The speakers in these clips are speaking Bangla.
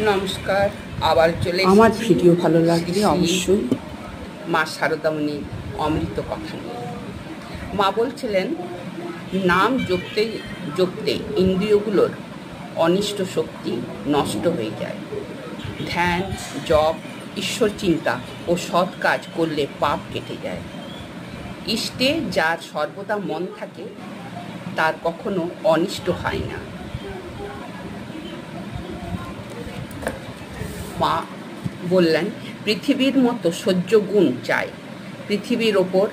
নমস্কার, আবার চলে আমার এসেছি ভিডিও ভালো লাগলে অবশ্যই মা শারদামণি অমৃত কথা নিয়ে। মা বলছিলেন, নাম জপতে জপতে ইন্দ্রিয়গুলোর অনিষ্ট শক্তি নষ্ট হয়ে যায়। ধ্যান, জপ, ঈশ্বর চিন্তা ও সৎ কাজ করলে পাপ কেটে যায়। ইষ্টে যার সর্বদা মন থাকে তার কখনো অনিষ্ট হয় না। মা বললেন, পৃথিবীর মতো সহ্য গুণ চাই। পৃথিবীর ওপর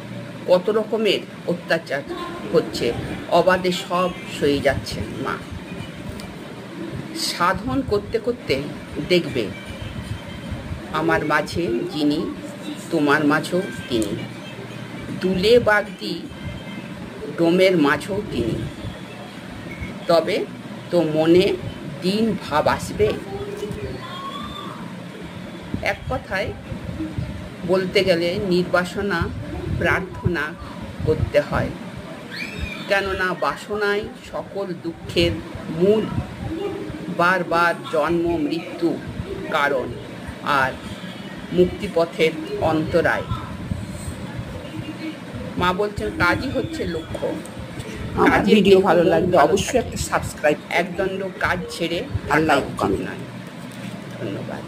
কত রকমের অত্যাচার হচ্ছে, অবাধে সব সয়ে যাচ্ছে। মা সাধন করতে করতে দেখবে আমার মাঝে যিনি, তোমার মাঝেও তিনি। দুলে বাগদি ডোমের মাঝেও তিনি। তবে তো মনে দিন ভাব আসবে। এক কথায় বলতে গেলে নির্বাসনা প্রার্থনা করতে হয়, কেননা বাসনাই সকল দুঃখের মূল, বারবার জন্ম মৃত্যু কারণ, আর মুক্তিপথের অন্তরায়। মা বলছেন, কাজই হচ্ছে লক্ষ্য। আমার ভিডিও ভালো লাগলে অবশ্যই একটা সাবস্ক্রাইব, একদণ্ড কাজ ছেড়ে আর লাইক উচিত কমেন্ট। নয়। ধন্যবাদ।